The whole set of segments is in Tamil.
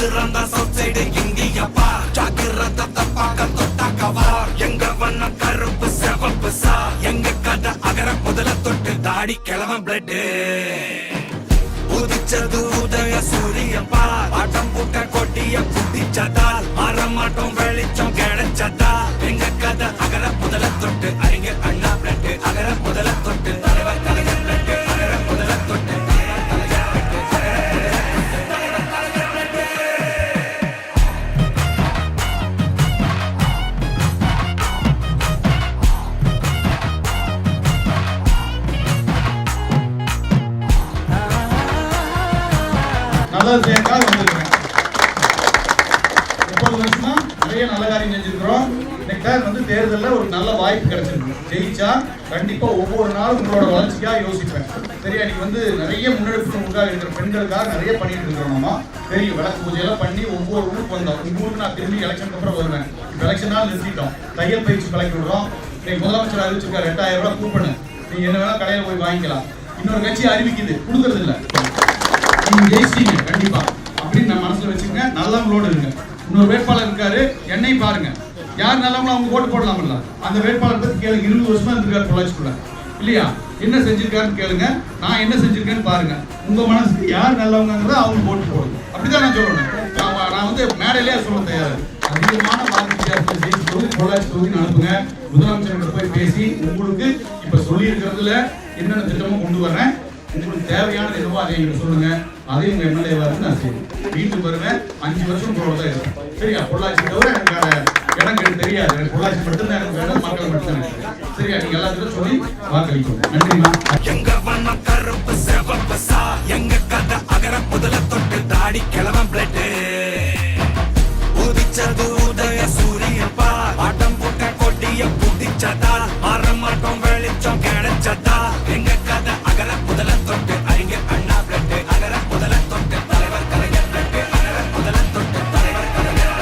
மதுரந்தா சவுத் சைடு இந்தியப்பா ஜாக்கிரதை பார்க்க தொட்டாக்கவா எங்க வண்ண கருப்பு செவப்பு சா எங்க கதை அகர முதல தொட்டு தாடி கிளம்ப பிளட் உதிச்சது உதய சூரியப்பா ஆட்டம் போட்ட கொட்டிய குட்டிச்சதால் மாறமாட்டோம் வெளிச்சம் கிடைச்சதா எங்க கதை அகர முதல தொட்டு அறிஞர் அண்ணா பிளட் அகர முதல தொட்டு தலைவர் கலைஞர் பிளட் அகர முதல தொட்டு நல்லது செய்யறதுக்காக வந்திருக்கிறேன். 30 வருஷமா நிறைய நல்ல காரியம் செஞ்சிருக்கிறோம். இன்னைக்கு தேர்தலில் ஒரு நல்ல வாய்ப்பு கிடைச்சிருக்கு. ஜெயிச்சா கண்டிப்பா ஒவ்வொரு நாளும் உங்களோட வளர்ச்சிக்காக யோசிப்பேன். சரியா, நீங்க நிறைய முன்னெடுப்பு உண்டாக இருக்கிற பெண்களுக்காக நிறைய பண்ணிட்டு இருக்கிறோம். நம்ம பெரிய விளக்கு பூஜையெல்லாம் பண்ணி ஒவ்வொரு ஊருக்கு வந்தோம். உங்க ஊருக்கு நான் திரும்பி எலெக்ஷனுக்கு அப்புறம் வருவேன். இப்போ எலெக்ஷன் நாள் நிறுத்திட்டோம். தையல் பயிற்சி பழக்கி விடுறோம். இன்னைக்கு முதலமைச்சர் அறிவிச்சிருக்காரு 8000 ரூபாய் கூப்பனு. நீங்க என்ன வேணா கடையில் போய் வாங்கிக்கலாம். இன்னொரு கட்சி அறிவிக்குது, கொடுக்கறது இல்லை. நீங்க ஜெயிச்சிட்டீங்க கண்டிப்பா அப்படின்னு நான் மனசுல வச்சுக்கோங்க. நல்லவங்களோட இருங்க. இன்னொரு வேட்பாளர் இருக்காரு, என்னை பாருங்க. யார் நல்லவங்களோ அவங்க ஓட்டு போடலாம்ல. அந்த வேட்பாளர் பத்தி கேளுங்க. 20 வருஷமா இருந்திருக்காரு பொள்ளாச்சிக்குள்ள இல்லையா, என்ன செஞ்சிருக்காருன்னு கேளுங்க. நான் என்ன செஞ்சிருக்கேன்னு பாருங்க. உங்க மனசுக்கு யார் நல்லவங்கிறத அவங்க ஓட்டு போடுங்க. அப்படிதான் நான் சொல்லணும். நான் மேடையிலேயே சொல்ல தயார். அதிகமான வாக்கு ஜெயிச்சு பொள்ளாச்சி தொகுதி அனுப்புங்க. முதலமைச்சர்கிட்ட போய் பேசி உங்களுக்கு இப்ப சொல்லி இருக்கிறதுல என்னென்ன திட்டமும் கொண்டு வரேன். உங்களுக்கு தேவையான நிர்வாகம் சொல்லுங்க. அதையும் உங்க எம்எல்ஏவா இருந்து நான் செய்வேன். வீட்டுக்கு வருவேன். 5 வருஷம் உங்களோட தான் இருக்கும். சரியா, பொள்ளாச்சி தவிர எனக்கு இடம் எனக்கு தெரியாது. எனக்கு பொள்ளாச்சி மட்டும்தான் எனக்கு வேணும், மக்கள் மட்டும்தான் எனக்கு. சரியா, நீங்க எல்லாத்துக்கும் சொல்லி வாக்களிக்கணும். நன்றிமா. எங்க வண்ண கருப்பு செவப்பு சா எங்க கதை அகர முதல தொட்டு தாடி கிளம்ப பிளட் உதிச்சது உதய சூரியப்பா ஆட்டம் போட்ட கொட்டிய குட்டிச்சதா மாறமாட்டோம் வெளிச்சம் கிடைச்சதா எங்க கதை அகர முதல தொட்டு அறிஞர் அண்ணா பிளட் அகர முதல தொட்டு தலைவர் கலைஞர் பிளட் அகர முதல தொட்டு தலைவர் கலைஞர்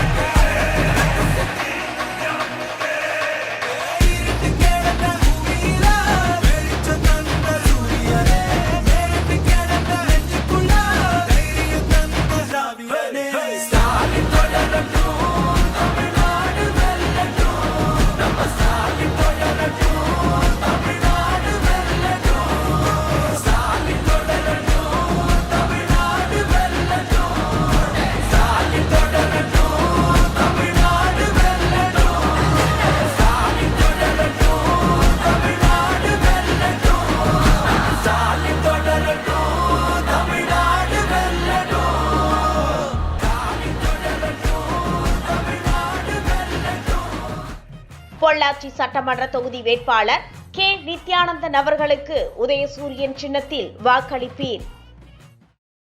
பொள்ளாச்சி சட்டமன்ற தொகுதி வேட்பாளர் கே. நித்யானந்தன் அவர்களுக்கு உதயசூரியன் சின்னத்தில் வாக்களிப்பீர்.